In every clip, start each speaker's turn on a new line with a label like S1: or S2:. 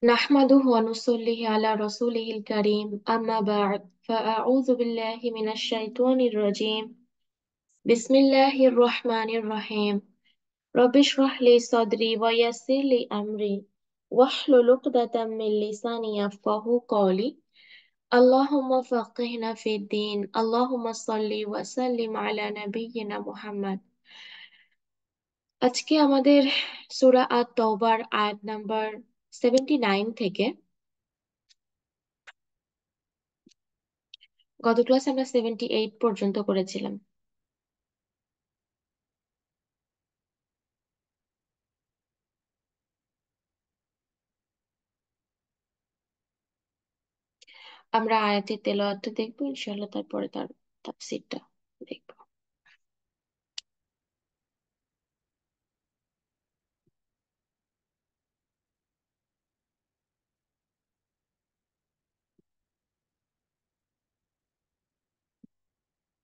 S1: نحمده ونصلي على رسوله الكريم أما بعد فأعوذ بالله من الشيطان الرجيم بسم الله الرحمن الرحيم رب اشرح لي صدري ويسر لي أمري واحلل عقدة من لساني يفقهوا قولي اللهم فقهنا في الدين اللهم صل وسلم على نبينا محمد আজকে আমাদের সূরা আত-তাওবার আয়াত নাম্বার 79 থেকে গত ক্লাসে আমরা 78 পর্যন্ত করেছিলাম। আমরা আয়াতের তেলাওয়াতটা দেখবো ইনশাআল্লাহ, তারপরে তার তাফসীরটা দেখবো।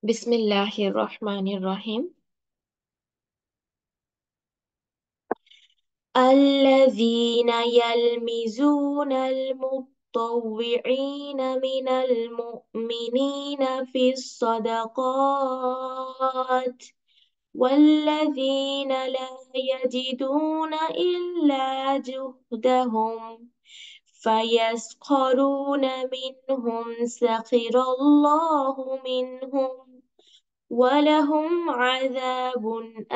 S1: বিসমিল্লাহির রহমানির রহিম। الذين يلمزون المطوعين من المؤمنين في الصدقات والذين لا يجدون إلا جهدهم فيسخرون منهم سخر الله منهم ولهم عذاب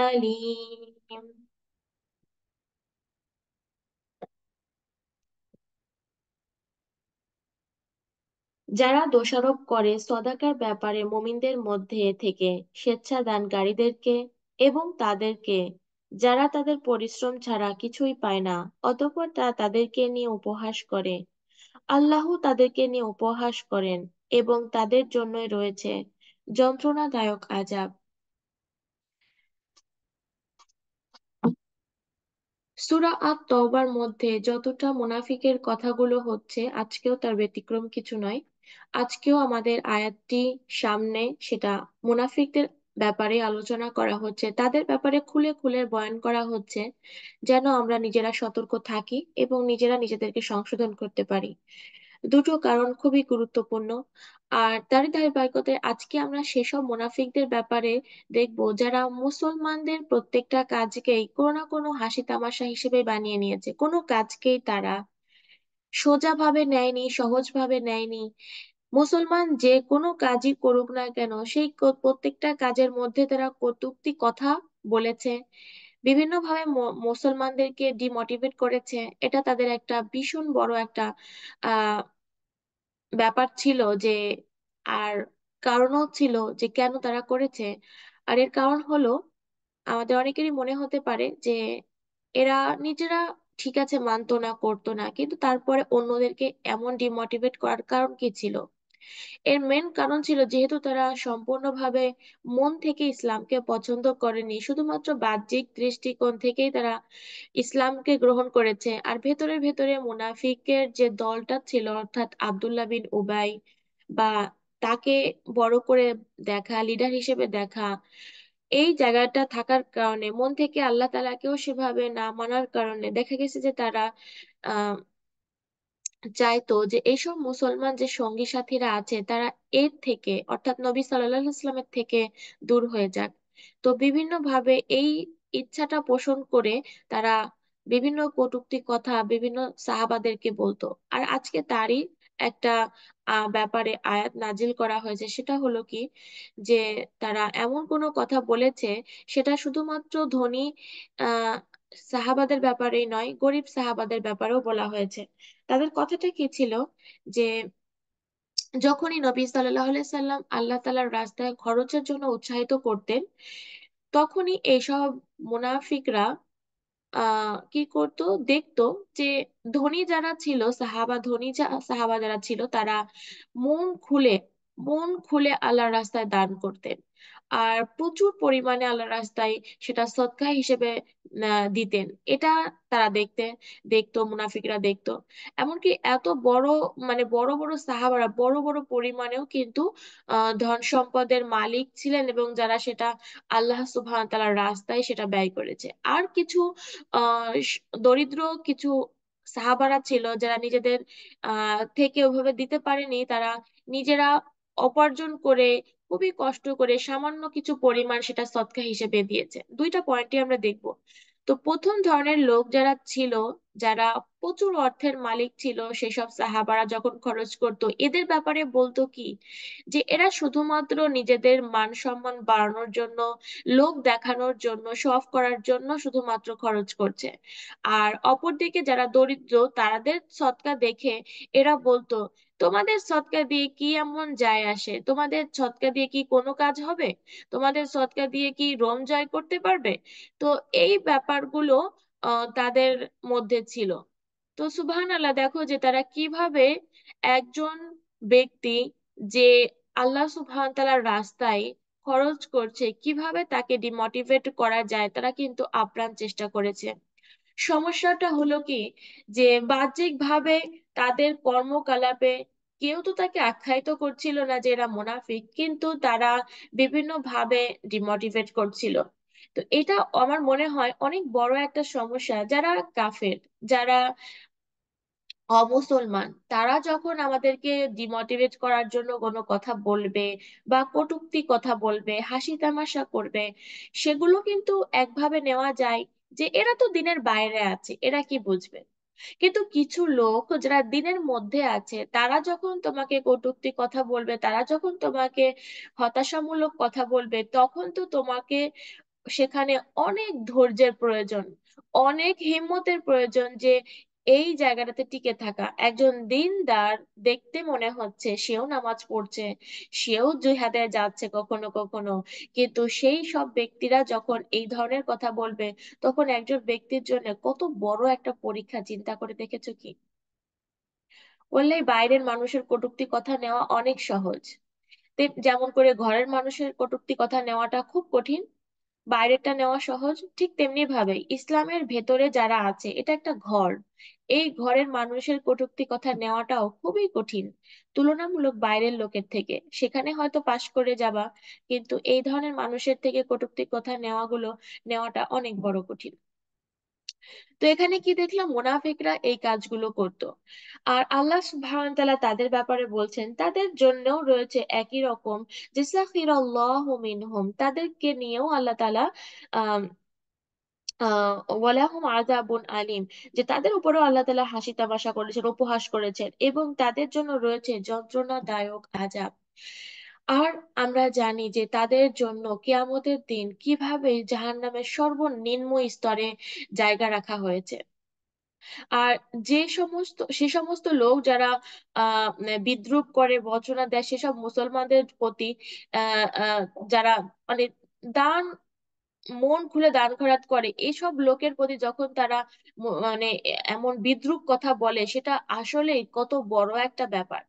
S1: أليم। যারা দোষারোপ করে সদাকার ব্যাপারে মুমিনদের মধ্যে থেকে স্বেচ্ছাদানকারীদেরকে এবং তাদেরকে যারা তাদের পরিশ্রম ছাড়া কিছুই পায় না, অতঃপর তারা তাদেরকে নিয়ে উপহাস করে, আল্লাহ তাদেরকে নিয়ে উপহাস করেন এবং তাদের জন্যই রয়েছে যন্ত্রণাদায়ক আযাব। সূরা আত-তাওবার মধ্যে যতটা মুনাফিকের কথাগুলো হচ্ছে, আজকেও তার ব্যতিক্রম কিছু নয়। আজকেও আমাদের আয়াতটি সামনে, সেটা মুনাফিকদের ব্যাপারে আলোচনা করা হচ্ছে, তাদের ব্যাপারে খুলে খুলে বয়ান করা হচ্ছে, যেন আমরা নিজেরা সতর্ক থাকি এবং নিজেরা নিজেদেরকে সংশোধন করতে পারি। দুটো কারণ খুবই গুরুত্বপূর্ণ। আর তারই ধারাবাহিকতায় আজকে আমরা সেসব মুনাফিকদের ব্যাপারে দেখবো যারা মুসলমানদের প্রত্যেকটা কাজকেই কোনো না কোনো হাসি তামাশা হিসেবে বানিয়ে নিয়েছে, কোনো কাজকেই তারা সোজাভাবে নেয়নি, সহজভাবে নেয়নি। মুসলমান যে কোনো কাজই করুক না কেন, সেই প্রত্যেকটা কাজের মধ্যে তারা কটূক্তি কথা বলেছে, বিভিন্নভাবে মুসলমানদেরকে ডিমোটিভেট করেছে। এটা তাদের একটা ভীষণ বড় একটা আহ ব্যাপার ছিল যে, আর কারণও ছিল যে কেন তারা করেছে। আর এর কারণ হলো, আমাদের অনেকেরই মনে হতে পারে যে এরা নিজেরা ঠিক আছে মানতো না, করতো না, কিন্তু তারপরে অন্যদেরকে এমন ডিমোটিভেট করার কারণ কি ছিল? এর মেন কারণ ছিল, যেহেতু তারা সম্পূর্ণভাবে মন থেকে ইসলামকে পছন্দ করেনি, শুধুমাত্র বাহ্যিক দৃষ্টিকোণ থেকেই তারা ইসলামকে গ্রহণ করেছে। আর ভেতরে ভেতরে মুনাফিকের যে দলটা ছিল, অর্থাৎ আব্দুল্লাহ বিন উবাই, বা তাকে বড় করে দেখা, লিডার হিসেবে দেখা, এই জায়গাটা থাকার কারণে, মন থেকে আল্লাহ তাআলাকেও সেভাবে না মানার কারণে দেখা গেছে যে তারা আহ চাইতো যে এইসব মুসলমান যে সঙ্গী সাথীরা আছে তারা এর থেকে, অর্থাৎ নবী সাল্লাল্লাহু আলাইহি ওয়াসাল্লামের থেকে দূর হয়ে যাক। তো বিভিন্ন ভাবে এই ইচ্ছাটা পোষণ করে তারা বিভিন্ন কটূক্তি কথা বিভিন্ন সাহাবাদেরকে বলতো। আর আজকে তারই একটা ব্যাপারে আয়াত নাজিল করা হয়েছে, সেটা হলো কি, যে তারা এমন কোনো কথা বলেছে, সেটা শুধুমাত্র ধনী আহ সাহাবাদের ব্যাপারেই নয়, গরিব সাহাবাদের ব্যাপারেও বলা হয়েছে। তাদের কথাটা কি ছিল, যে যখনই নবী সাল্লাল্লাহু আলাইহি সাল্লাম আল্লাহ তাআলার রাস্তায় খরচের জন্য উৎসাহিত করতেন, তখনই এইসব মুনাফিকরা কি করতো, দেখতো যে ধনী যারা ছিল সাহাবা, সাহাবা যারা ছিল, তারা মন খুলে মন খুলে আল্লাহর রাস্তায় দান করতেন। আর প্রচুর পরিমাণে আল্লাহর রাস্তায় সেটা সদকা হিসেবে দিতেন। এটা তারা দেখতো, মুনাফিকরা দেখতো। এমনকি এত বড়, মানে বড় বড় সাহাবারা বড় বড় পরিমাণেও কিন্তু ধন সম্পদের মালিক ছিলেন, এবং যারা সেটা আল্লাহ সুবহানাহু ওয়া তাআলার রাস্তায় সেটা ব্যয় করেছে। আর কিছু দরিদ্র কিছু সাহাবারা ছিল যারা নিজেদের থেকে ওভাবে দিতে পারেনি, তারা নিজেরা উপার্জন করে খুবই কষ্ট করে সামান্য কিছু পরিমাণ সেটা সদকা হিসেবে দিয়েছে। দুইটা পয়েন্টই আমরা দেখব। তো প্রথম ধরনের লোক যারা ছিল, যারা প্রচুর অর্থের মালিক ছিল, সেসব সাহাবারা যখন খরচ করত, এদের ব্যাপারে বলতো কি, যে এরা শুধুমাত্র নিজেদের মান সম্মান বাড়ানোর জন্য, লোক দেখানোর জন্য, শো অফ করার জন্য শুধুমাত্র খরচ করছে। আর অপরদিকে যারা দরিদ্র, তাদের সৎকা দেখে এরা বলতো, তোমাদের সৎকা দিয়ে কি এমন যায় আসে, তোমাদের সৎকা দিয়ে কি কোনো কাজ হবে, তোমাদের সৎকা দিয়ে কি রোম জয় করতে পারবে। তো এই ব্যাপারগুলো তাদের মধ্যে ছিল। তো সুবহানাল্লাহ, দেখো যে তারা কিভাবে একজন ব্যক্তি যে আল্লাহ সুবহান তাআলার রাস্তায় খরচ করছে, কিভাবে তাকে ডিমোটিভেট করা যায় তারা কিন্তু আপ্রাণ চেষ্টা করেছে। সমস্যাটা হলো কি, যে বাহ্যিক ভাবে তাদের কর্মকলাপে কেউ তো তাকে আখ্যায়িত করছিল না যে এরা মুনাফিক, কিন্তু তারা বিভিন্ন ভাবে ডিমোটিভেট করছিল। তো এটা আমার মনে হয় অনেক বড় একটা সমস্যা। যারা কাফের, যারা অমুসলমান, তারা যখন আমাদেরকে ডিমোটিভেট করার জন্য কোনো কথা বলবে বা কটূক্তি কথা বলবে, হাসি তামাশা করবে, সেগুলো কিন্তু একভাবে নেওয়া যায় যে এরা তো দিনের বাইরে আছে, এরা কি বুঝবে। কিন্তু কিছু লোক যারা দিনের মধ্যে আছে, তারা যখন তোমাকে কটূক্তি কথা বলবে, তারা যখন তোমাকে হতাশামূলক কথা বলবে, তখন তো তোমাকে সেখানে অনেক ধৈর্যের প্রয়োজন, অনেক হিম্মতের প্রয়োজন, যে এই জায়গাটাতে টিকে থাকা। একজন দিনদার দেখতে মনে হচ্ছে সেও নামাজ পড়ছে, সেও জিহাদে যাচ্ছে কখনো কখনো, কিন্তু সেই সব ব্যক্তিরা যখন এই ধরনের কথা বলবে, তখন একজন ব্যক্তির জন্য কত বড় একটা পরীক্ষা, চিন্তা করে দেখেছো কি। বললেই বাইরের মানুষের কটূক্তি কথা নেওয়া অনেক সহজ, যেমন করে ঘরের মানুষের কটূক্তি কথা নেওয়াটা খুব কঠিন, বাইরেরটা নেওয়া সহজ, ঠিক তেমনি ভাবে ইসলামের ভেতরে যারা আছে, এটা একটা ঘর, এই ঘরের মানুষের কটূক্তি কথা নেওয়াটাও খুবই কঠিন তুলনামূলক বাইরের লোকের থেকে। সেখানে হয়তো পাশ করে যাবা, কিন্তু এই ধরনের মানুষের থেকে কটূক্তি কথা নেওয়াটা অনেক বড় কঠিন। তো এখানে কি দেখলাম, মুনাফিকরা এই কাজগুলো করত। আর আল্লাহ সুবহানাহু ওয়া তাআলা তাদের ব্যাপারে বলছেন, তাদের জন্যও রয়েছে একই রকম, যে সাখিরাল্লাহু মিনহুম, তাদেরকে নিয়েও আল্লাহ তাআলা আহ ওয়ালাহুম আযাবুন আলিম, যে তাদের উপরেও আল্লাহ তাআলা হাসি তামাশা করেছেন, উপহাস করেছেন, এবং তাদের জন্য রয়েছে যন্ত্রণাদায়ক আযাব। আর আমরা জানি যে তাদের জন্য কিয়ামতের দিন কিভাবে জাহান্নামের সর্বনিম্ন স্তরে জায়গা রাখা হয়েছে। আর সে সমস্ত লোক যারা বিদ্রূপ করে, বর্জনা দেয় সেসব মুসলমানদের প্রতি, আহ আহ যারা মানে দান, মন খুলে দান খয়রাত করে, এইসব লোকের প্রতি যখন তারা মানে এমন বিদ্রূপ কথা বলে, সেটা আসলেই কত বড় একটা ব্যাপার।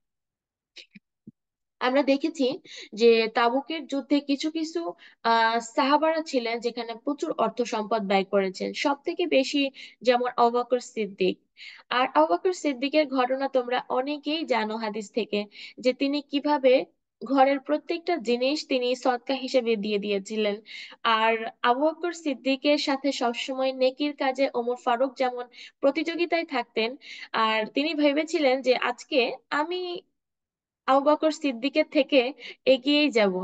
S1: আমরা দেখেছি যে তাবুকের যুদ্ধে কিছু কিছু সাহাবারা ছিলেন যেখানে প্রচুর অর্থ সম্পদ ব্যয় করেছেন, সব থেকে বেশি যেমন আবু বকর সিদ্দিক। আর আবু বকর সিদ্দিকের ঘটনা তোমরা অনেকেই জানো হাদিস থেকে, যে তিনি কিভাবে ঘরের প্রত্যেকটা জিনিস তিনি সদকা হিসেবে দিয়ে দিয়েছিলেন। আর আবু বকর সিদ্দিকের সাথে সবসময় নেকির কাজে ওমর ফারুক যেমন প্রতিযোগিতায় থাকতেন, আর তিনি ভেবেছিলেন যে আজকে আমি আবু বকর সিদ্দিকের থেকে এগিয়েই যাব,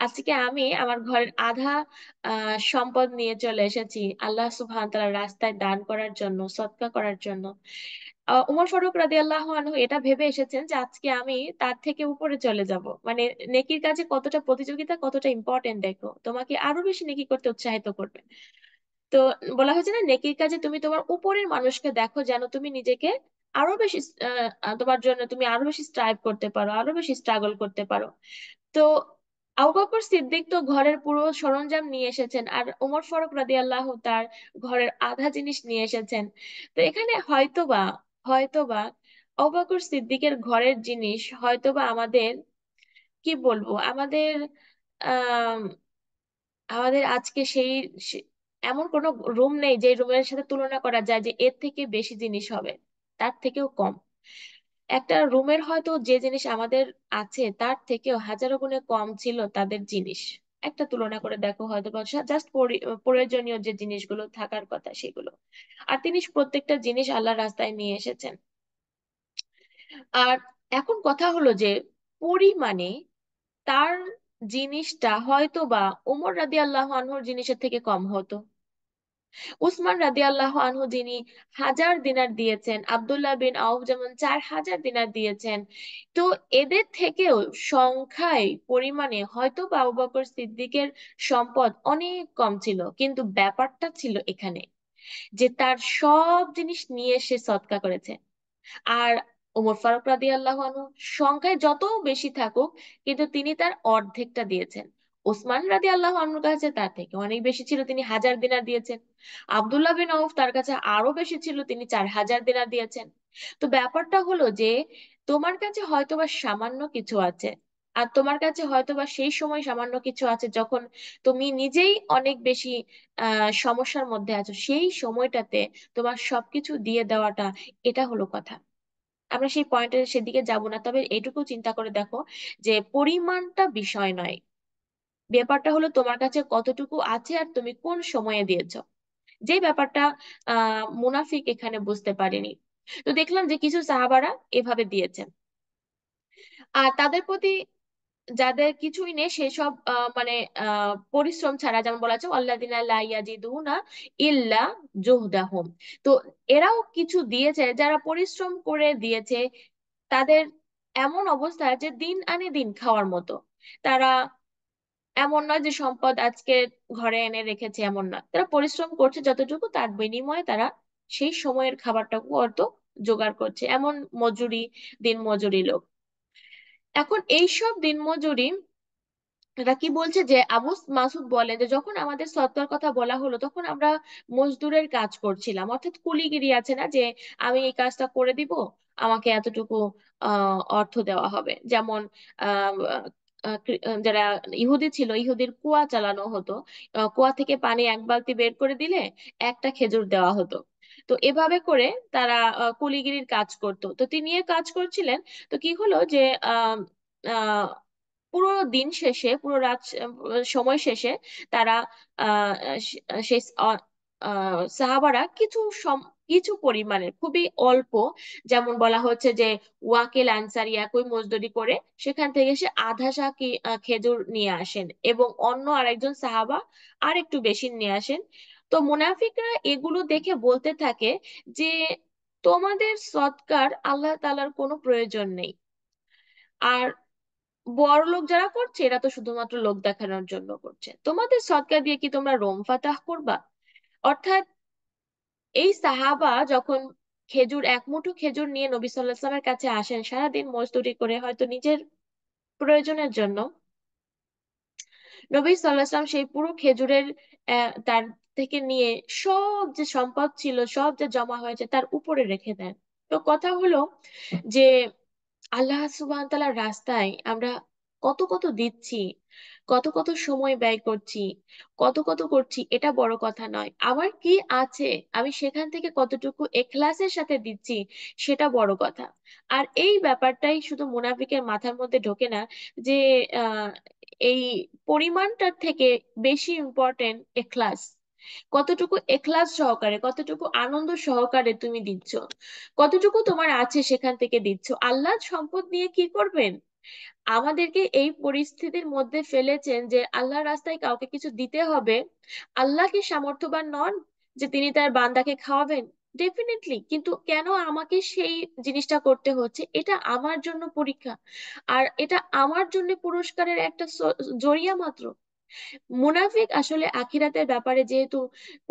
S1: আজকে আমি আমার ঘরের আধা সম্পদ নিয়ে চলে এসেছি আল্লাহ সুবহান তাআলার রাস্তায় দান করার জন্য, সদকা করার জন্য। উমর ফারুক রাদিয়াল্লাহু আনহু এটা ভেবে এসেছেন যে আজকে আমি তার থেকে উপরে চলে যাব। মানে নেকির কাজে কতটা প্রতিযোগিতা, কতটা ইম্পর্টেন্ট, দেখো তোমাকে আরো বেশি নেকি করতে উৎসাহিত করবে। তো বলা হয়েছে না, নেকির কাজে তুমি তোমার উপরের মানুষকে দেখো, যেন তুমি নিজেকে আরো বেশি তোমার জন্য তুমি আরো বেশি স্ট্রাইভ করতে পারো, আরো বেশি স্ট্রাগল করতে পারো। তো আবু বকর সিদ্দিক তো ঘরের পুরো সরঞ্জাম নিয়ে এসেছেন, আর ওমর ফারুক রাদিয়াল্লাহু তার ঘরের আধা জিনিস নিয়ে এসেছেন। তো এখানে হয়তোবা আবু বকর সিদ্দিকের ঘরের জিনিস হয়তোবা আমাদের, কি বলবো, আহ আমাদের আজকে এমন কোনো রুম নেই যে রুমের সাথে তুলনা করা যায় যে এর থেকে বেশি জিনিস হবে, তার থেকেও কম। একটা রুমের হয়তো যে জিনিস আমাদের আছে, তার থেকেও হাজারো গুণে কম ছিল তাদের জিনিস। একটা তুলনা করে দেখো, হয়তো বা জাস্ট প্রয়োজনীয় যে জিনিসগুলো থাকার কথা সেগুলো। আর তিনি প্রত্যেকটা জিনিস আল্লাহর রাস্তায় নিয়ে এসেছেন। আর এখন কথা হলো যে পরিমাণে তার জিনিসটা হয়তো বা ওমর রাদিয়াল্লাহু আনহুর জিনিসের থেকে কম হতো। উসমান রাদিয়াল্লাহু আনহু যিনি 1000 দিনার দিয়েছেন, আব্দুল্লাহ বিন আউফ যেমন 4000 দিনার দিয়েছেন। তো এদের থেকেও সংখ্যায় পরিমাণে হয়তো বা আবু বকর সিদ্দিকের সম্পদ অনেক কম ছিল, কিন্তু ব্যাপারটা ছিল এখানে যে তার সব জিনিস নিয়ে সে সদকা করেছে। আর ওমর ফারুক রাদিয়াল্লাহু আনহু সংখ্যায় যত বেশি থাকুক, কিন্তু তিনি তার অর্ধেকটা দিয়েছেন। ওসমান রাদিয়াল্লাহু আনহুর কাছে তার থেকে অনেক বেশি ছিল, তিনি 1000 দিনার দিয়েছেন। আব্দুল্লাহ বিন আউফ তার কাছে আরো বেশি ছিল, তিনি 4000 দিনার দিয়েছেন। তো ব্যাপারটা হলো যে তোমার কাছে হয়তোবা সামান্য কিছু আছে, আর তোমার কাছে হয়তোবা সেই সময় সামান্য কিছু আছে যখন তুমি নিজেই অনেক বেশি সমস্যার মধ্যে আছো, সেই সময়টাতে তোমার সবকিছু দিয়ে দেওয়াটা, এটা হলো কথা। আমরা সেই পয়েন্টের সেদিকে যাব না, তবে এটুকু চিন্তা করে দেখো যে পরিমাণটা বিষয় নয়, ব্যাপারটা হলো তোমার কাছে কতটুকু আছে আর তুমি কোন সময়ে দিয়েছো। যে ব্যাপারটা মুনাফিক এখানে বুঝতে পারেনি। তো দেখলাম যে কিছু সাহাবারা এভাবে দিয়েছেন, আর তাদের প্রতি যাদের কিছুই নেই সেসব মানে পরিশ্রম ছাড়া, যেমন বলা আছে আল্লাযিনা লা ইয়াজিদুনা ইল্লা জুহদাহুম। তো এরাও কিছু দিয়েছে, যারা পরিশ্রম করে দিয়েছে, তাদের এমন অবস্থা যে দিন আনে দিন খাওয়ার মতো। তারা এমন নয় যে সম্পদ আজকে ঘরে এনে রেখেছে, এমন নয়, তারা পরিশ্রম করছে যতটুকু, তার বিনিময়ে তারা সেই সময়ের খাবারটাকে হয়তো জোগাড় করছে, এমন মজুরি, দিন মজুরি লোক। এখন এইসব দিনমজুরি, এটা কি বলছে যে আবু মাসুদ বলে যে যখন আমাদের সৎকার কথা বলা হলো তখন আমরা মজদুরের কাজ করছিলাম, অর্থাৎ কুলিগিরি আছে না, যে আমি এই কাজটা করে দিব, আমাকে এতটুকু অর্থ দেওয়া হবে। যেমন আহ যারা ইহুদি ছিল, ইহুদির কুয়া চালানো হতো, কুয়া থেকে পানি 1 বালতি বের করে দিলে একটা খেজুর দেওয়া হতো। তো এভাবে করে তারা কুলিগিরির কাজ করতো। তো তিনি এ কাজ করছিলেন। তো কি হলো যে আহ আহ পুরো দিন শেষে, পুরো রাত সময় শেষে তারা আহ সেই সাহাবারা কিছু পরিমাণে, খুবই অল্প, যেমন বলা হচ্ছে যে ওয়াকিল আনসারী একই মজদুরি করে সেখান থেকে সে আধা সা খেজুর নিয়ে আসেন, এবং অন্য আরেকজন সাহাবা আর একটু বেশি নিয়ে আসেন। তো মুনাফিকরা এগুলো দেখে বলতে থাকে যে তোমাদের সৎকার আল্লাহ তাআলার কোনো প্রয়োজন নেই, আর বড় লোক যারা করছে এরা তো শুধুমাত্র লোক দেখানোর জন্য করছে, তোমাদের সদকা দিয়ে কি তোমরা রোম ফাতাহ করবা? অর্থাৎ এই সাহাবা যখন এক মুঠো খেজুর নিয়ে নবী সাল্লাল্লাহু আলাইহি ওয়াসাল্লামের কাছে আসেন, সারাদিন মজদুরি করে হয়তো নিজের প্রয়োজনের জন্য, নবী সাল্লাল্লাহু আলাইহি ওয়াসাল্লাম সেই পুরো খেজুরের তার থেকে নিয়ে সব যে সম্পদ ছিল, সব যে জমা হয়েছে তার উপরে রেখে দেন। তো কথা হলো যে আল্লাহ সুবহান তাআলার রাস্তায় আমরা কত কত দিচ্ছি, কত কত সময় ব্যয় করছি, কত কত করছি, এটা বড় কথা নয়। আমার কি আছে, আমি সেখান থেকে কতটুকু এখলাসের সাথে দিচ্ছি, সেটা বড় কথা। আর এই ব্যাপারটাই শুধু মুনাফিকের মাথার মধ্যে ঢোকে না, যে আহ এই পরিমাণটার থেকে বেশি ইম্পর্টেন্ট এখলাস। কতটুকু এখলাস সহকারে, কতটুকু আনন্দ সহকারে তুমি দিচ্ছ, কতটুকু তোমার আছে সেখান থেকে দিচ্ছ। আল্লাহ সম্পদ নিয়ে কি করবেন? আমাদেরকে এই পরিস্থিতির মধ্যে ফেলেছেন যে আল্লাহর রাস্তায় কাউকে কিছু দিতে হবে। আল্লাহ কি সামর্থ্যবান নন যে তিনি তার বান্দাকে খাওয়াবেন? ডেফিনেটলি, কিন্তু কেন আমাকে সেই জিনিসটা করতে হচ্ছে? এটা আমার জন্য পরীক্ষা, আর এটা আমার জন্য পুরস্কারের একটা জরিয়া মাত্র। মুনাফিক আসলে আখিরাতের ব্যাপারে যেহেতু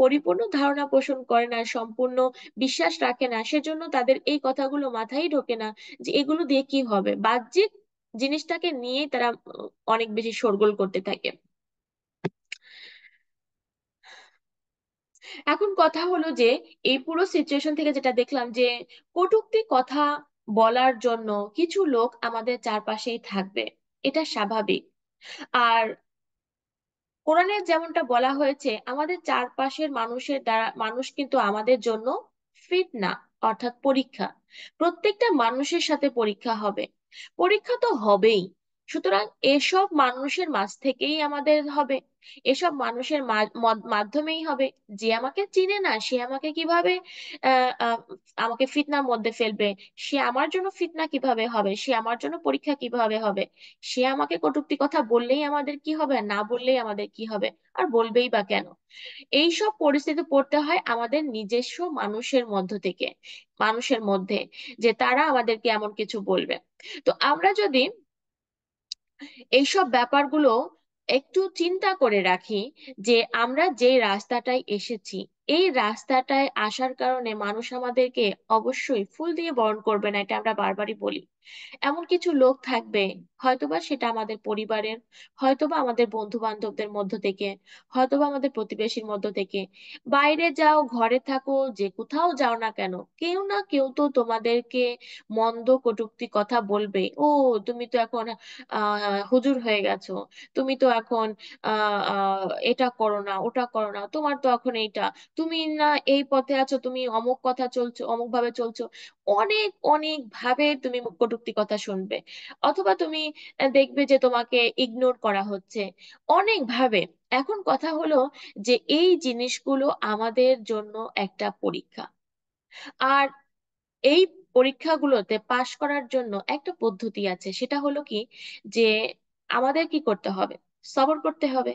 S1: পরিপূর্ণ ধারণা পোষণ করে না, সম্পূর্ণ বিশ্বাস রাখে না, সেজন্য তাদের এই কথাগুলো মাথায় ঢোকে না যে এগুলো দিয়ে কি হবে। বাহ্যিক জিনিসটাকে নিয়েই তারা অনেক বেশি শোরগোল করতে থাকে। এখন কথা হলো যে এই পুরো সিচুয়েশন থেকে যেটা দেখলাম যে কটূক্তি কথা বলার জন্য কিছু লোক আমাদের চারপাশেই থাকবে, এটা স্বাভাবিক। আর কোরআনে যেমনটা বলা হয়েছে, আমাদের চারপাশের মানুষের দ্বারা মানুষ কিন্তু আমাদের জন্য ফিতনা, অর্থাৎ পরীক্ষা। প্রত্যেকটা মানুষের সাথে পরীক্ষা হবে, পরীক্ষা তো হবেই। সুতরাং এসব মানুষের মাঝ থেকেই আমাদের হবে, এসব মানুষের মাধ্যমেই হবে। যে আমাকে চিনে না সে আমাকে কিভাবে আহ আহ, আমাকে ফিতনার মধ্যে ফেলবে, সে আমার জন্য ফিতনা কিভাবে হবে, সে আমার জন্য পরীক্ষা কিভাবে হবে, সে আমাকে কটূক্তি কথা বললেই আমাদের কি হবে, আর না বললেই আমাদের কি হবে, আর বলবেই বা কেন। এই সব পরিস্থিতি পড়তে হয় আমাদের নিজস্ব মানুষের মধ্য থেকে, মানুষের মধ্যে, যে তারা আমাদেরকে এমন কিছু বলবে। তো আমরা যদি এইসব ব্যাপারগুলো একটু চিন্তা করে রাখি, যে আমরা যে রাস্তাটায় এসেছি, এই রাস্তাটায় আসার কারণে মানুষ আমাদেরকে অবশ্যই ফুল দিয়ে বরণ করবে না, এটা আমরা বারবারই বলি। এমন কিছু লোক থাকবে, হয়তোবা সেটা আমাদের পরিবারের, হয়তোবা আমাদের বন্ধু বান্ধবদের মধ্য থেকে, হয়তোবা আমাদের প্রতিবেশীর মধ্য থেকে। বাইরে যাও, ঘরে থাকো, যে কোথাও যাও না কেন, কেউ না কেউ তো তোমাদেরকে মন্দ কটূক্তি কথা বলবে। ও, তুমি তো এখন হুজুর হয়ে গেছো, তুমি তো এখন এটা করো না, ওটা করো না, তোমার তো এখন এইটা, তুমি না এই পথে আছো, তুমি অমুক কথা চলছো, অমুক ভাবে চলছো। অনেক অনেক ভাবে তুমি কটূক্তি কথা শুনবে। অথবা তুমি দেখবে যে তোমাকে ইগনোর করা হচ্ছে অনেক ভাবে। এখন কথা হলো যে এই জিনিসগুলো আমাদের জন্য একটা পরীক্ষা। আর এই পরীক্ষাগুলোতে পাশ করার জন্য একটা পদ্ধতি আছে, সেটা হলো কি, যে আমাদের কি করতে হবে, সবর করতে হবে।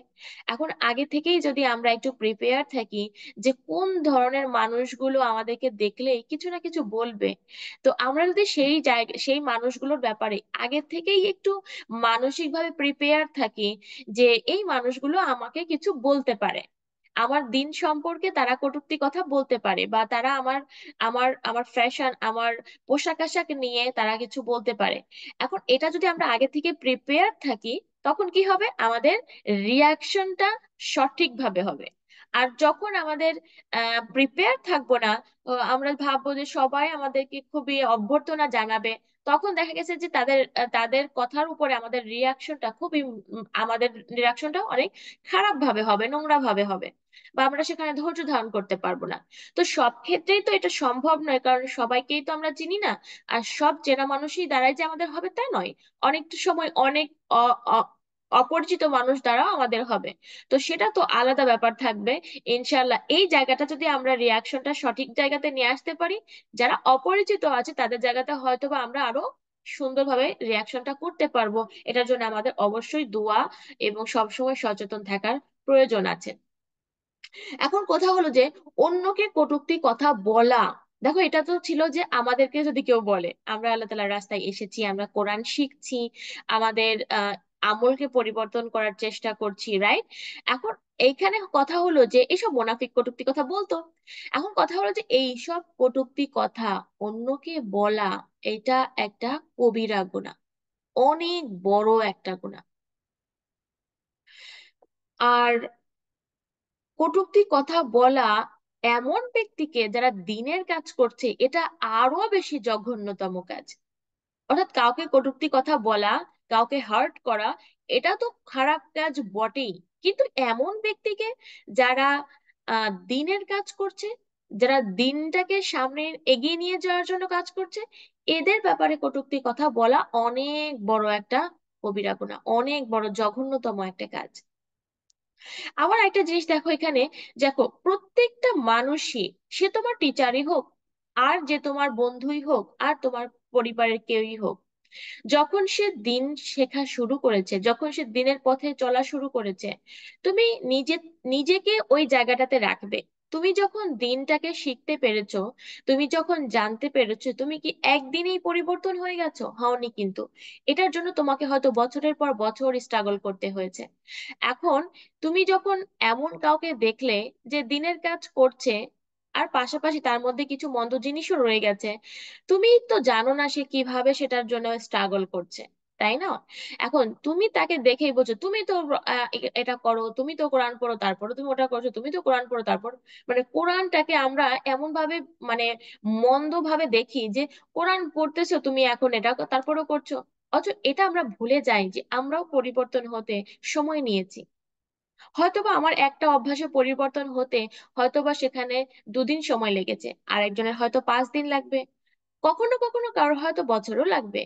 S1: এখন আগে থেকেই যদি আমরা একটু প্রিপেয়ার থাকি যে কোন ধরনের মানুষগুলো আমাদেরকে দেখলেই কিছু না কিছু বলবে, তো আমরা যদি সেই জায়গা সেই মানুষগুলোর ব্যাপারে আগে থেকেই একটু মানসিকভাবে প্রিপেয়ার থাকি, যে এই মানুষগুলো আমাকে কিছু বলতে পারে, আমার দিন সম্পর্কে তারা কটূক্তি কথা বলতে পারে, বা তারা আমার আমার আমার ফ্যাশন, আমার পোশাক আশাক নিয়ে তারা কিছু বলতে পারে। এখন এটা যদি আমরা আগে থেকে প্রিপেয়ার থাকি, তখন কি হবে, আমাদের রিয়াকশনটা সঠিকভাবে হবে। আর যখন আমাদের প্রিপেয়ার থাকবো না, আমরা ভাববো যে সবাই আমাদেরকে খুবই অভ্যর্থনা জানাবে, তখন দেখা গেছে যে তাদের কথার উপরে আমাদের রিয়াকশনটা খুবই আমাদের রিয়াকশনটা অনেক খারাপ ভাবে হবে, নোংরা ভাবে হবে, বা আমরা সেখানে ধৈর্য ধারণ করতে পারবো না। তো সব ক্ষেত্রেই তো এটা সম্ভব নয়, কারণ সবাইকেই তো আমরা চিনি না। আর সব চেনা মানুষই দ্বারাই যে আমাদের হবে তা নয়, অনেকটা সময় অনেক অ- অ- অপরিচিত মানুষ দ্বারাও আমাদের হবে। তো সেটা তো আলাদা ব্যাপার থাকবে। ইনশাল্লাহ এই জায়গাটা যদি আমরা রিয়াকশনটা সঠিক জায়গাতে নিয়ে আসতে পারি, যারা অপরিচিত আছে তাদের জায়গাতে হয়তোবা আমরা আরো সুন্দরভাবে রিয়াকশনটা করতে পারবো। এটার জন্য আমাদের অবশ্যই দোয়া এবং সবসময় সচেতন থাকার প্রয়োজন আছে। এখন কথা হলো যে অন্যকে কটূক্তি কথা বলা, দেখো এটা তো ছিল যে আমাদেরকে যদি কেউ বলে, আমরা আল্লাহ তাআলার রাস্তায় এসেছি, আমরা কোরআন শিখছি, আমাদের আমলকে পরিবর্তন করার চেষ্টা করছি, রাইট? এখন এইখানে কথা হলো যে এসব মুনাফিক কটূক্তি কথা বলতো। এখন কথা হলো যে এইসব কটূক্তি কথা অন্যকে বলা, এটা একটা কবিরা গুনাহ, অনেক বড় একটা গুনাহ। আর কটূক্তি কথা বলা এমন ব্যক্তিকে যারা দিনের কাজ করছে, এটা আরো বেশি জঘন্যতম কাজ। অর্থাৎ কাউকে কটূক্তি কথা বলা, কাউকে হার্ট করা, এটা তো খারাপ কাজ বটেই। কিন্তু এমন ব্যক্তিকে যারা দিনের কাজ করছে, যারা দিনটাকে সামনে এগিয়ে নিয়ে যাওয়ার জন্য কাজ করছে, এদের ব্যাপারে কটূক্তি কথা বলা অনেক বড় একটা কবিরা গুনাহ, অনেক বড় জঘন্যতম একটা কাজ। আবার একটা জিনিস দেখো এখানে, দেখো প্রত্যেকটা মানুষই, সে তোমার টিচারই হোক, আর যে তোমার বন্ধুই হোক, আর তোমার পরিবারের কেউই হোক, যখন সে দিন শেখা শুরু করেছে, যখন সে দিনের পথে চলা শুরু করেছে, তুমি নিজে নিজেকে ওই জায়গাটাতে রাখবে। তুমি যখন দিনটাকে শিখতে পেরেছো, তুমি যখন জানতে পেরেছো, তুমি কি একদিনেই পরিবর্তন হয়ে গেছো? হওনি কিন্তু। এটার জন্য তোমাকে হয়তো বছরের পর বছর স্ট্রাগল করতে হয়েছে। এখন তুমি যখন এমন কাউকে দেখলে যে দিনের কাজ করছে, আর পাশাপাশি তার মধ্যে কিছু মন্দ জিনিসও রয়ে গেছে, তুমি তো জানো না সে কিভাবে সেটার জন্য স্ট্রাগল করছে, তাই না? এখন তুমি তাকে দেখেই বোঝো, তুমি তো এটা করো, তুমি তো কোরআন পড়ো, তারপরে তুমি ওটা করছো, তুমি তো কোরআন পড়ো তারপর, মানে কোরআনটাকে আমরা এমন ভাবে, মানে মন্দ ভাবে দেখি যে কোরআন পড়তেছো তুমি, এখন এটা তারপরেও করছো। অথচ এটা আমরা ভুলে যাই যে আমরাও পরিবর্তন হতে সময় নিয়েছি। হয়তোবা আমার একটা অভ্যাসে পরিবর্তন হতে হয়তোবা সেখানে 2 দিন সময় লেগেছে, আরেকজনের হয়তো 5 দিন লাগবে, কখনো কখনো কারোর হয়তো বছরও লাগবে।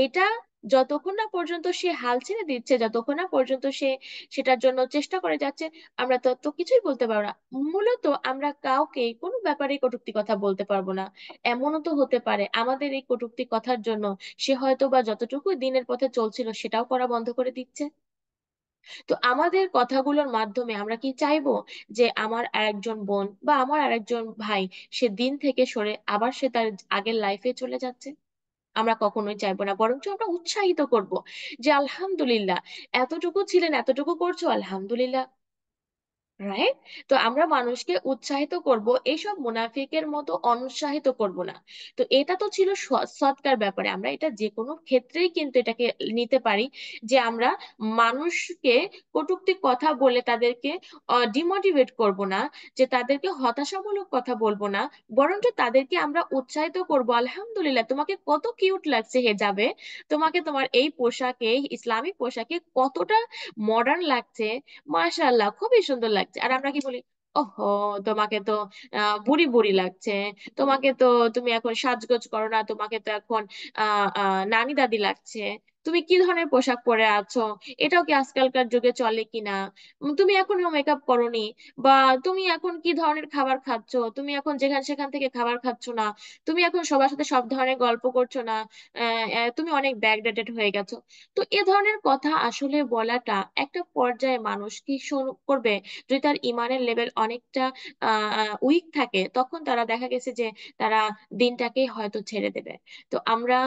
S1: এটা যতক্ষণ না পর্যন্ত সে হাল ছেড়ে দিচ্ছে, যতক্ষণ না পর্যন্ত সে সেটার জন্য চেষ্টা করে যাচ্ছে, আমরা তো তো কিছুই বলতে পারবো না। মূলত আমরা কাউকে কোনো ব্যাপারে কটূক্তি কথা বলতে পারবো না। এমনও তো হতে পারে আমাদের এই কটূক্তি কথার জন্য সে হয়তো বা যতটুকু দিনের পথে চলছিল সেটাও করা বন্ধ করে দিচ্ছে। তো আমাদের কথাগুলোর মাধ্যমে আমরা কি চাইবো যে আমার আরেকজন বোন বা আমার আরেকজন ভাই সে দিন থেকে সরে আবার সে তার আগের লাইফে চলে যাচ্ছে? আমরা কখনোই চাইবো না, বরঞ্চ আমরা উৎসাহিত করব যে আলহামদুলিল্লাহ, এতটুকু ছিলেন, এতটুকু করছো, আলহামদুলিল্লাহ। রাইট? তো আমরা মানুষকে উৎসাহিত করব, এইসব মুনাফিকের মতো অনুৎসাহিত করব না। তো এটা তো ছিল সৎকার ব্যাপারে, আমরা এটা যে কোনো ক্ষেত্রেই কিন্তু এটাকে নিতে পারি, যে আমরা মানুষকে কটূক্তি কথা বলে তাদেরকে ডিমোটিভেট করব না, যে তাদেরকে হতাশামূলক কথা বলবো না, বরঞ্চ তাদেরকে আমরা উৎসাহিত করব, আলহামদুলিল্লাহ তোমাকে কত কিউট লাগছে হেজাবে, তোমাকে তোমার এই পোশাকে, ইসলামিক পোশাকে কতটা মডার্ন লাগছে, মাশাআল্লাহ খুবই সুন্দর লাগছে। আর আমরা কি বলি, ওহো তোমাকে তো বুড়ি বুড়ি লাগছে, তোমাকে তো, তুমি এখন সাজগোজ করো না, তোমাকে তো এখন নানি দাদি লাগছে, তুমি কি ধরনের পোশাক পরে আছো, এটাও কি আজকালকার যুগে চলে কিনা, তুমি এখনো মেকআপ করোনি, বা তুমি এখন কি ধরনের খাবার খাচ্ছো, তুমি এখন যেখান সেখান থেকে খাবার খাচ্ছো না, তুমি এখন সবার সাথে সব ধরনের গল্প করছো না, তুমি অনেক ব্যাকডেটেড হয়ে গেছো। তো এ ধরনের কথা আসলে বলাটা একটা পর্যায়ে মানুষ কি করবে, যদি তার ইমানের লেভেল অনেকটা উইক থাকে, তখন তারা দেখা গেছে যে তারা দিনটাকে হয়তো ছেড়ে দেবে। তো আমরা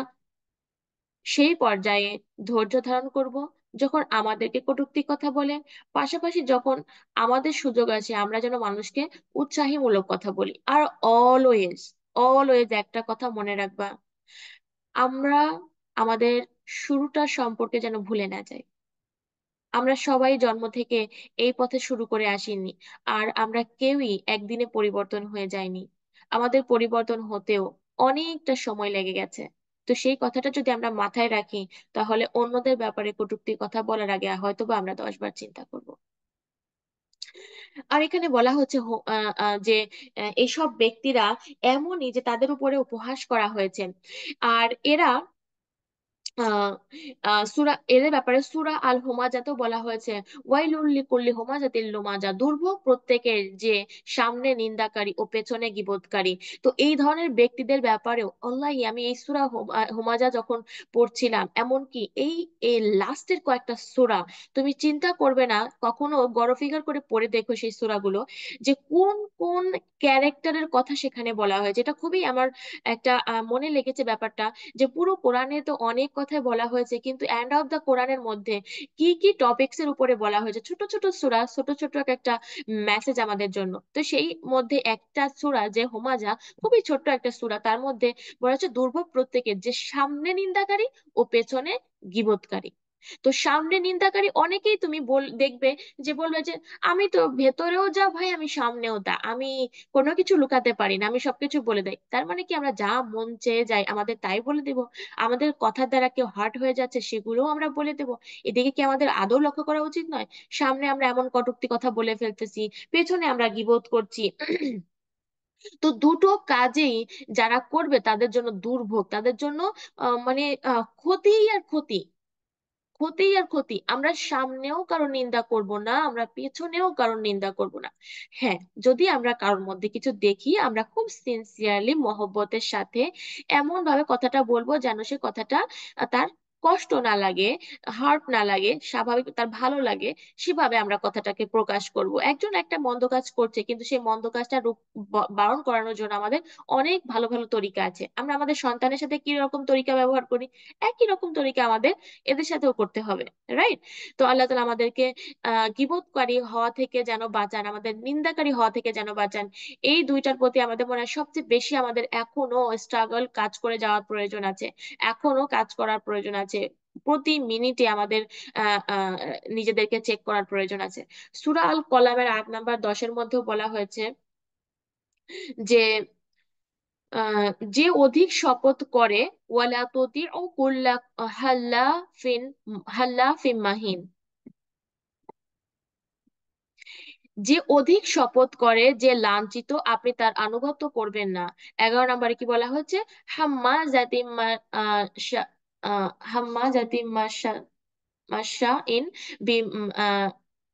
S1: সেই পর্যায়ে ধৈর্য ধারণ করব, যখন আমাদেরকে কটূক্তি কথা বলে, পাশাপাশি যখন আমাদের সুযোগ আছে আমরা যেন মানুষকে উৎসাহীমূলক কথা বলি। আর অলওয়েজ, অলওয়েজ একটা কথা মনে রাখবা, আমরা আমাদের শুরুটা সম্পর্কে যেন ভুলে না যাই। আমরা সবাই জন্ম থেকে এই পথে শুরু করে আসিনি, আর আমরা কেউই একদিনে পরিবর্তন হয়ে যায়নি। আমাদের পরিবর্তন হতেও অনেকটা সময় লেগে গেছে। তো সেই কথাটা যদি আমরা মাথায় রাখি, তাহলে অন্যদের ব্যাপারে কটূক্তি কথা বলার আগে হয়তোবা আমরা 10 বার চিন্তা করব। আর এখানে বলা হচ্ছে যে এইসব ব্যক্তিরা এমনই যে তাদের উপরে উপহাস করা হয়েছে। আর এরা আহ এদের ব্যাপারে সূরা আল হুমাজাতেও বলা হয়েছে, ওয়াইলুল লিকুল্লি হুমাজাতিল লুমাজা, দুর্ভোগ প্রত্যেকের যে সামনে নিন্দাকারী ও পেছনে গীবতকারী। তো এই ধরনের ব্যক্তিদের ব্যাপারেও আল্লাহ, আমি এই সূরা হুমাজা যখন পড়ছিলাম, এমনকি এই এই লাস্টের কয়েকটা সূরা, তুমি চিন্তা করবে না, কখনো গড় করে পড়ে দেখো সেই সূরাগুলো, যে কোন কোন ক্যারেক্টারের কথা সেখানে বলা হয়েছে। এটা খুবই আমার একটা মনে লেগেছে ব্যাপারটা, যে পুরো কোরআনে তো অনেক কথাই বলা হয়েছে, কিন্তু এন্ড অফ দা কোরআনের মধ্যে কি কি টপিকস এর উপরে বলা হয়েছে, ছোট ছোট সূরা, ছোট ছোট এক একটা মেসেজ আমাদের জন্য। তো সেই মধ্যে একটা সূরা যে হুমাজা, খুবই ছোট্ট একটা সূরা, তার মধ্যে বলা হচ্ছে দুর্ভোগ প্রত্যেকের যে সামনে নিন্দাকারী ও পেছনে গীবতকারী। তো সামনে নিন্দাকারী অনেকেই তুমি দেখবে যে বলবে যে আমি তো ভেতরেও যা ভাই, আমি সামনেও তা, আমি কোনো কিছু লুকাতে পারি না, আমি সবকিছু বলে দেই। তার মানে কি আমরা যা মন চেয়ে যাই আমাদের তাই বলে দেব? আমাদের কথার দ্বারা কেউ হার্ট হয়ে যাচ্ছে সেগুলোও আমরা বলে দেব? এদিকে কি আমাদের আদৌ লক্ষ্য করা উচিত নয়? সামনে আমরা এমন কটূক্তি কথা বলে ফেলতেছি, পেছনে আমরা গীবত করছি। তো দুটো কাজেই যারা করবে তাদের জন্য দুর্ভোগ, তাদের জন্য মানে ক্ষতি আর ক্ষতি, ক্ষতি আর ক্ষতি। আমরা সামনেও কারোর নিন্দা করব না, আমরা পেছনেও কারোর নিন্দা করব না। হ্যাঁ, যদি আমরা কারোর মধ্যে কিছু দেখি, আমরা খুব সিনসিয়ারলি মহব্বতের সাথে এমন ভাবে কথাটা বলবো যেন সে কথাটা তার কষ্ট না লাগে, হার্ট না লাগে, স্বাভাবিক তার ভালো লাগে, সেভাবে আমরা কথাটাকে প্রকাশ করব। একজন একটা মন্দ কাজ করছে, কিন্তু সেই মন্দ কাজটা বারণ করানোর জন্য আমাদের অনেক ভালো ভালো তরিকা আছে। আমরা আমাদের সন্তানের সাথে কি রকম তরিকা ব্যবহার করি, একই রকম তরিকা আমাদের এদের সাথেও করতে হবে। রাইট? তো আল্লাহ তাআলা আমাদেরকে গীবতকারী হওয়া থেকে যেন বাঁচান, আমাদের নিন্দাকারী হওয়া থেকে যেন বাঁচান। এই দুইটার প্রতি আমাদের মনে হয় সবচেয়ে বেশি আমাদের এখনো স্ট্রাগল, কাজ করে যাওয়ার প্রয়োজন আছে, এখনো কাজ করার প্রয়োজন আছে। প্রতি মিনিটে আমাদের নিজেদেরকে চেক করার প্রয়োজন আছে। সূরা আল কলামের 8 নাম্বার 10-এর মধ্যেও বলা হয়েছে যে আহ, যে অধিক শপথ করে, ওয়ালা তুতিউ কুল্লা হাল্লাফিন হাল্লাফিন মাহিন, যে অধিক শপথ করে যে লাঞ্ছিত, আপনি তার আনুগত্য করবেন না। 11 নম্বরে কি বলা হচ্ছে, হাম্মা জাতিম হাম্মাজাতিম মাশা ইন বিম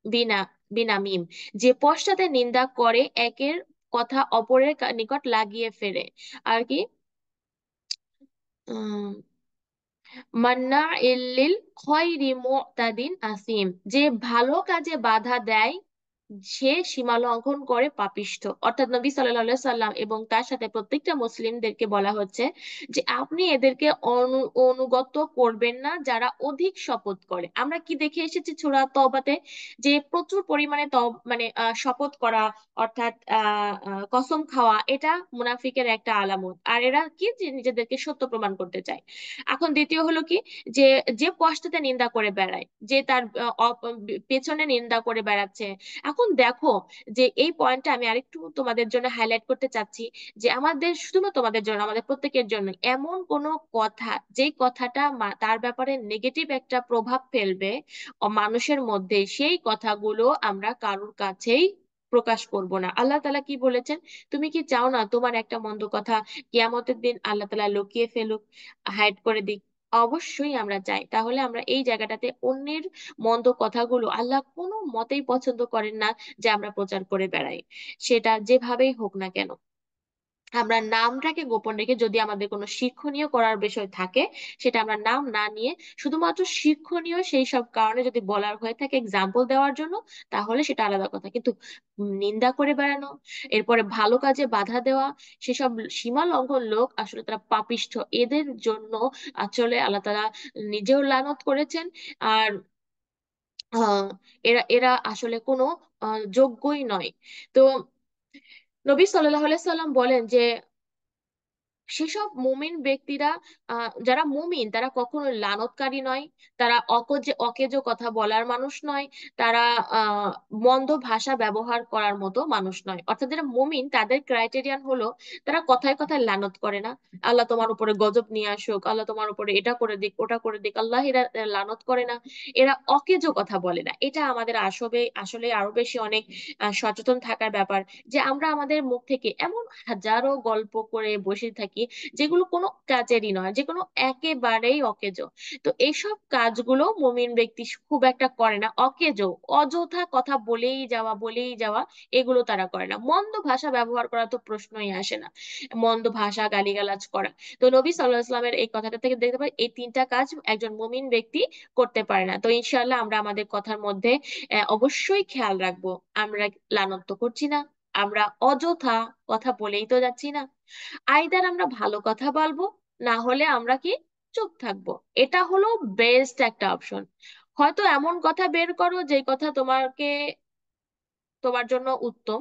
S1: বিনা বিনামিম, যে পশ্চাতে নিন্দা করে, একের কথা অপরের নিকট লাগিয়ে ফেরে। আর কি, মান্না ইল্লিল খয়রি মুতাদিন আসিম, যে ভালো কাজে বাধা দেয়, সে সীমা লঙ্ঘন করে পাপিষ্ঠ। অর্থাৎ নবী সাল্লাল্লাহু আলাইহি সাল্লাম এবং তার সাথে প্রত্যেকটা মুসলিমদেরকে বলা হচ্ছে যে আপনি এদেরকে অনুগত করবেন না যারা অধিক শপথ করে। আমরা কি দেখে এসেছি সূরা তওবাতে, যে প্রচুর পরিমাণে মানে শপথ করা, অর্থাৎ কসম খাওয়া, এটা মুনাফিকের একটা আলামত। আর এরা কি, যে নিজেদেরকে সত্য প্রমাণ করতে চায়। এখন দ্বিতীয় হলো কি, যে যে পশ্চাতে নিন্দা করে বেড়ায়, যে তার পেছনে নিন্দা করে বেড়াচ্ছে। এখন দেখো, যে এই পয়েন্টটা আমি আরেকটু তোমাদের জন্য হাইলাইট করতে চাচ্ছি, যে আমাদের, শুধুমাত্র তোমাদের জন্য, আমাদের প্রত্যেকের জন্য, এমন কোনো কথা, যে কথাটা তার ব্যাপারে নেগেটিভ একটা প্রভাব ফেলবে মানুষের মধ্যে, সেই কথাগুলো আমরা কারোর কাছেই প্রকাশ করব না। আল্লাহ তাআলা কি বলেছেন? তুমি কি চাও না তোমার একটা মন্দ কথা কিয়ামতের দিন আল্লাহ তাআলা লুকিয়ে ফেলুক, হাইড করে দিক? অবশ্যই আমরা চাই। তাহলে আমরা এই জায়গাটাতে অন্যের মন্দ কথাগুলো আল্লাহ কোনো মতেই পছন্দ করেন না যে আমরা প্রচার করে বেড়াই, সেটা যেভাবেই হোক না কেন। আমরা নামটাকে গোপন রেখে, যদি আমাদের কোনো শিক্ষণীয় করার বিষয় থাকে, সেটা আমরা নাম না নিয়ে শুধুমাত্র শিক্ষণীয় সেই সব কারণে যদি বলার হয়ে থাকে, এক্সাম্পল দেওয়ার জন্য, তাহলে সেটা আলাদা কথা। কিন্তু নিন্দা করে বেড়ানো, এরপরে ভালো কাজে বাধা দেওয়া, সেসব সীমা লঙ্ঘন লোক আসলে তারা পাপিষ্ঠ। এদের জন্য আসলে আল্লাহ তাআলা নিজেও লানত করেছেন। আর আহ, এরা এরা আসলে কোনো যোগ্যই নয়। তো নবী সাল্লাল্লাহু আলাইহি সাল্লাম বলেন যে সেসব মুমিন ব্যক্তিরা, যারা মুমিন, তারা কখনো লানতকারী নয়, তারা অকেজো কথা বলার মানুষ নয়, তারা আহ মন্দ ভাষা ব্যবহার করার মতো মানুষ নয়। অর্থাৎ যারা মুমিন, তাদের ক্রাইটেরিয়ান হলো তারা কথায় কথায় লানত করে না। আল্লাহ তোমার উপরে গজব নিয়ে আসুক, আল্লাহ তোমার উপরে এটা করে দিক, ওটা করে দিক, আল্লাহ, এরা লানত করে না। এরা অকেজো কথা বলে না। এটা আমাদের আসলে আসলে আরো বেশি অনেক সচেতন থাকার ব্যাপার, যে আমরা আমাদের মুখ থেকে এমন হাজারো গল্প করে বসে থাকি যেগুলো কোনো কাজেরই নয়, যেগুলো একেবারেই অকেজো। তো এইসব কাজগুলো মুমিন ব্যক্তি খুব একটা করে না। অকেজো, অযথা কথা বলেই যাওয়া, বলেই যাওয়া, এগুলো তারা করে না। মন্দ ভাষা ব্যবহার করা তো প্রশ্নই আসে না, মন্দ ভাষা, গালিগালাজ করা। তো নবী সাল্লাল্লাহু আলাইহি ওয়াসাল্লামের এই কথাটা থেকে দেখতে পাই এই তিনটা কাজ একজন মুমিন ব্যক্তি করতে পারে না। তো ইনশাআল্লাহ আমরা আমাদের কথার মধ্যে অবশ্যই খেয়াল রাখবো, আমরা লানত তো করছি না, আমরা অযথা কথা বলেই তো যাচ্ছি না। আইদার আমরা ভালো কথা বলবো, না হলে আমরা কি, চুপ থাকবো। এটা হলো বেস্ট একটা অপশন। হয়তো এমন কথা বের করো যে কথা তোমাকে, তোমার জন্য উত্তম,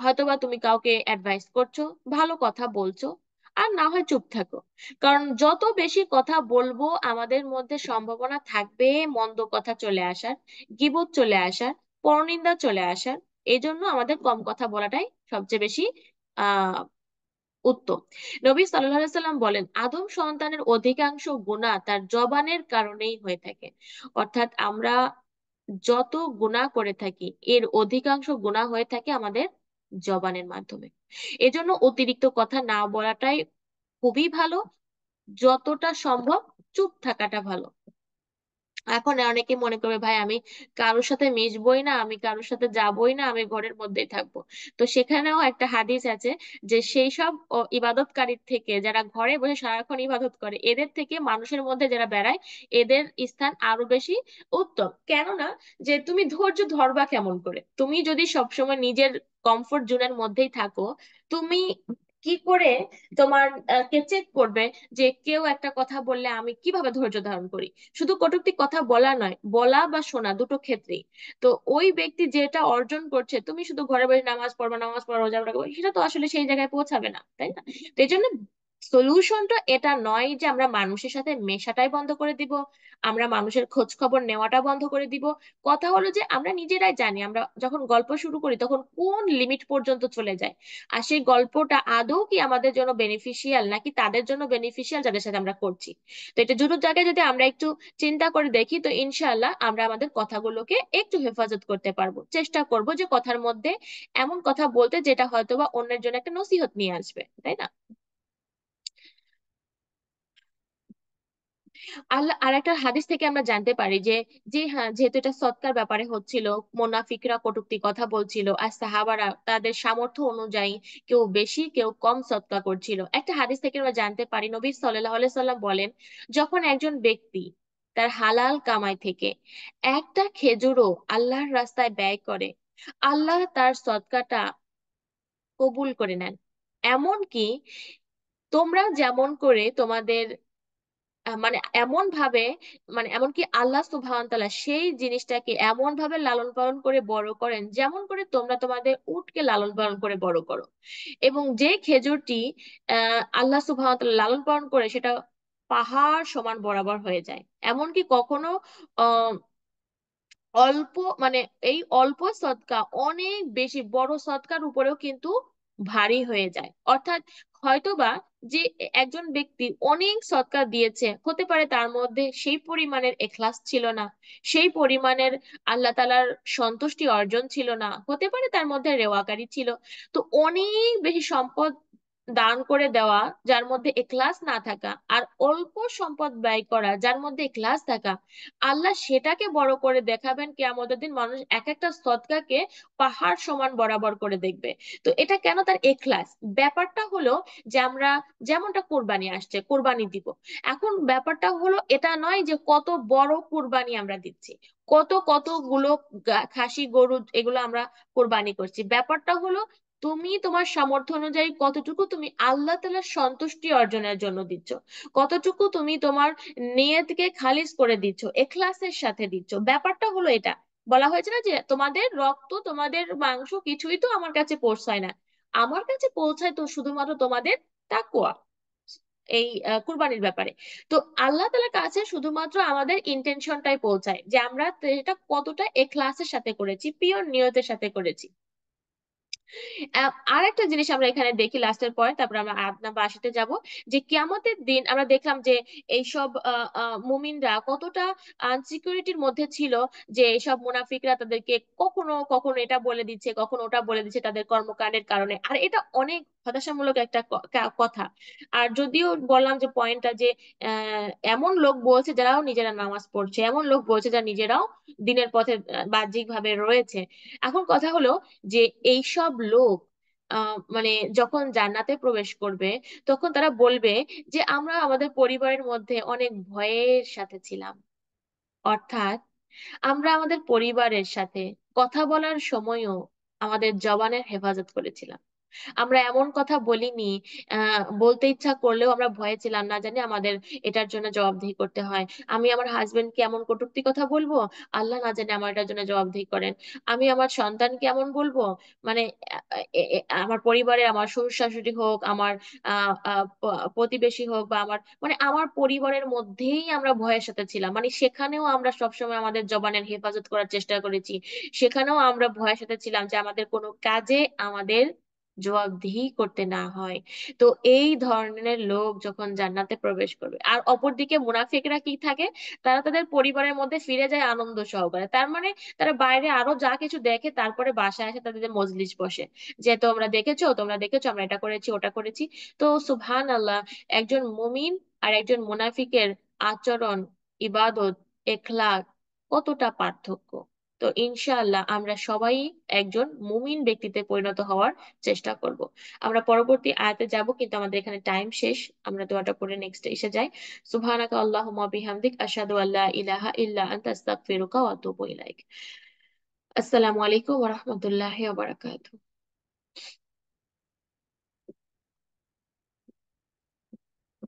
S1: হয়তোবা তুমি কাউকে অ্যাডভাইস করছো, ভালো কথা বলছো, আর না হয় চুপ থাকো। কারণ যত বেশি কথা বলবো, আমাদের মধ্যে সম্ভাবনা থাকবে মন্দ কথা চলে আসার, গীবত চলে আসার, পরনিন্দা চলে আসার। এই জন্য আমাদের কম কথা বলাটাই সবচেয়ে বেশি আহ উত্তম। নবী সাল্লাল্লাহু আলাইহি সাল্লাম বলেন, আদম সন্তানের অধিকাংশ গুনাহ তার জবানের কারণেই হয়ে থাকে। অর্থাৎ আমরা যত গুনাহ করে থাকি, এর অধিকাংশ গুনাহ হয়ে থাকে আমাদের জবানের মাধ্যমে। এজন্য অতিরিক্ত কথা না বলাটাই খুবই ভালো, যতটা সম্ভব চুপ থাকাটা ভালো। এখন অনেকে মনে করবে, ভাই আমি কারোর সাথে মিশবই না, আমি কারোর সাথে যাবই না, আমি ঘরের মধ্যেই থাকবো। তো সেখানেও একটা হাদিস আছে, যে সেই সব ইবাদতকারীর থেকে, যারা ঘরে বসে সারাক্ষণ ইবাদত করে, এদের থেকে মানুষের মধ্যে যারা বেড়ায়, এদের স্থান আরো বেশি উত্তম। কেননা, যে তুমি ধৈর্য ধরবা কেমন করে? তুমি যদি সবসময় নিজের কমফোর্ট জোনের মধ্যেই থাকো, তুমি কি করে তোমার কে চেক করবে যে কেউ একটা কথা বললে আমি কিভাবে ধৈর্য ধারণ করি? শুধু কটূক্তি কথা বলা নয়, বলা বা শোনা দুটো ক্ষেত্রেই। তো ওই ব্যক্তি যেটা অর্জন করছে, তুমি শুধু ঘরে বসে নামাজ পড়বা, নামাজ পড়া, রোজা রাখবো, সেটা তো আসলে সেই জায়গায় পৌঁছাবে না, তাই না? তো এই জন্য সলিউশনটা এটা নয় যে আমরা মানুষের সাথে মেশাটাই বন্ধ করে দিব, আমরা মানুষের খোঁজ খবর নেওয়াটা বন্ধ করে দিব। কথা হলো যে আমরা নিজেরাই জানি, আমরা যখন গল্প শুরু করি তখন কোন লিমিট পর্যন্ত চলে যায়, আর সেই গল্পটা আদৌ কি আমাদের জন্য বেনিফিশিয়াল নাকি তাদের জন্য বেনিফিশিয়াল যাদের সাথে আমরা করছি। তো এটা দুটো জায়গায় যদি আমরা একটু চিন্তা করে দেখি, তো ইনশাআল্লাহ আমরা আমাদের কথাগুলোকে একটু হেফাজত করতে পারবো। চেষ্টা করব যে কথার মধ্যে এমন কথা বলতে যেটা হয়তোবা অন্যের জন্য একটা নসিহত নিয়ে আসবে, তাই না? আল্লাহ আর একটা হাদিস থেকে আমরা জানতে পারি যে, যে হ্যাঁ, যেহেতু এটা সৎকার ব্যাপারে হচ্ছিল, মুনাফিকরা কটূক্তি কথা বলছিল আর সাহাবারা তাদের সামর্থ্য অনুযায়ী কেউ বেশি কেউ কম সৎকা করছিল। একটা হাদিস থেকে আমরা জানতে পারি নবী সাল্লাল্লাহু আলাইহি সাল্লাম বলেন, যখন একজন ব্যক্তি তার হালাল কামাই থেকে একটা খেজুরও আল্লাহর রাস্তায় ব্যয় করে, আল্লাহ তার সদকাটা কবুল করে নেন। এমনকি তোমরা যেমন করে তোমাদের মানে এমন ভাবে, মানে এমনকি আল্লাহ সুবহানাহু ওয়া তাআলা সেই জিনিসটাকে এমন ভাবে লালন পালন করে বড় করেন যেমন করে তোমরা তোমাদের উটকে লালন পালন করে বড় করো। এবং যে খেজুরটি আল্লাহ সুবহানাহু ওয়া তাআলা লালন পালন করে সেটা পাহাড় সমান বরাবর হয়ে যায়। এমনকি কখনো আহ অল্প, মানে এই অল্প সদকা অনেক বেশি বড় সদকার উপরেও কিন্তু ভারী হয়ে যায়। অর্থাৎ হয়তোবা যে একজন ব্যক্তি অনেক সদকা দিয়েছে, হতে পারে তার মধ্যে সেই পরিমাণের এখলাস ছিল না, সেই পরিমাণের আল্লাহ তাআলার সন্তুষ্টি অর্জন ছিল না, হতে পারে তার মধ্যে রেওয়াকারি ছিল। তো অনেক বেশি সম্পদ দান করে দেওয়া যার মধ্যে এখলাস না থাকা, আর অল্প সম্পদ ব্যয় করা যার মধ্যে এখলাস থাকা, আল্লাহ সেটাকে বড় করে দেখাবেন কিয়ামতের দিন। মানুষ এক একটা সদকাকে পাহাড় সমান বরাবর করে দেখবে। তো এটা কেন? তার এখলাস। ব্যাপারটা হলো যে আমরা যেমনটা কোরবানি আসছে, কোরবানি দিব। এখন ব্যাপারটা হলো এটা নয় যে কত বড় কোরবানি আমরা দিচ্ছি, কত কতগুলো খাসি গরু এগুলো আমরা কোরবানি করছি। ব্যাপারটা হলো তুমি তোমার সামর্থ্য অনুযায়ী কতটুকু তুমি আল্লাহ তাআলার সন্তুষ্টি অর্জনের জন্য দিচ্ছ, কতটুকু তুমি তোমার নিয়তকে খালিস করে দিচ্ছ, এখলাসের সাথে দিচ্ছ। ব্যাপারটা হলো এটা। বলা হয়েছে না যে তোমাদের রক্ত তোমাদের মাংস কিছুই তো আমার কাছে পৌঁছায় না, আমার কাছে পৌঁছায় তো শুধুমাত্র তোমাদের তাকওয়া, এই কুরবানির ব্যাপারে। তো আল্লাহ তাআলার কাছে শুধুমাত্র আমাদের ইন্টেনশনটাই পৌঁছায়, যে আমরা এটা কতটা এখলাসের সাথে করেছি, পিওর নিয়তের সাথে করেছি। আর একটা জিনিস আমরা এখানে দেখি লাস্টের পয়েন্ট, তারপর আমরা আয়াত নাম্বার 80-তে যাব। যে কিয়ামতের দিন আমরা দেখলাম যে এইসব মুমিনরা কতটা আনসিকিউরিটির মধ্যে ছিল, যে এইসব মুনাফিকরা তাদেরকে কখনো কখনো এটা বলে দিচ্ছে, কখনো ওটা বলে দিচ্ছে তাদের কর্মকাণ্ডের কারণে। আর এটা অনেক হতাশামূলক একটা কথা। আর যদিও বললাম যে পয়েন্টটা যে এমন লোক বলছে যারাও নিজেরা নামাজ পড়ছে, এমন লোক বলছে যারা নিজেরাও দিনের পথে বাহ্যিক ভাবে রয়েছে। এখন কথা হলো যে এইসব লোক মানে যখন জান্নাতে প্রবেশ করবে, তখন তারা বলবে যে আমরা আমাদের পরিবারের মধ্যে অনেক ভয়ের সাথে ছিলাম। অর্থাৎ আমরা আমাদের পরিবারের সাথে কথা বলার সময়ও আমাদের জবানের হেফাজত করেছিলাম। আমরা এমন কথা বলিনি, বলতে ইচ্ছা করলেও আমরা ভয়ে ছিলাম, না জানি আমাদের এটার জন্য জবাবদিহি করতে হয়। আমি আমার হাজবেন্ডকে এমন কটূক্তি কথা বলবো, আল্লাহ না জানে আমার এটার জন্য জবাবদিহি করেন। আমি আমার সন্তানকে এমন বলবো, মানে আমার পরিবারে আমার শ্বশুর শাশুড়ি হোক, আমার প্রতিবেশী হোক, বা আমার মানে আমার পরিবারের মধ্যেই আমরা ভয়ের সাথে ছিলাম। মানে সেখানেও আমরা সবসময় আমাদের জবানের হেফাজত করার চেষ্টা করেছি। সেখানেও আমরা ভয়ের সাথে ছিলাম যে আমাদের কোনো কাজে আমাদের জবাবদিহি করতে না হয়। তো এই ধরনের লোক যখন জান্নাতে প্রবেশ করবে, আর অপরদিকে মুনাফিকরা কি থাকে, তারা তাদের পরিবারের মধ্যে ফিরে যায় আনন্দ সহকারে। তার মানে তারা বাইরে আরো যা কিছু দেখে তারপরে বাসায় এসে তাদের মজলিস বসে, যে তোমরা দেখেছো, তোমরা দেখেছো আমরা এটা করেছি ওটা করেছি। তো সুবহান আল্লাহ, একজন মুমিন আর একজন মুনাফিকের আচরণ, ইবাদত, এখলাক কতটা পার্থক্য। তো ইনশাআল্লাহ আমরা সবাই একজন মুমিন ব্যক্তিতে পরিণত হওয়ার চেষ্টা করব। আমরা পরবর্তী আয়াতে যাব, কিন্তু আমাদের এখানে টাইম শেষ। আমরা দোয়াটা পড়ে নেক্সট এসে যাই। সুবহানাকা আল্লাহুম্মা বিহামদিক আশহাদু আল্লা ইলাহা ইল্লা আনতা আস্তাগফিরুকা ওয়া আতুবু ইলাইক। আসসালামু আলাইকুম ওয়া রাহমাতুল্লাহি ওয়া বারাকাতুহু।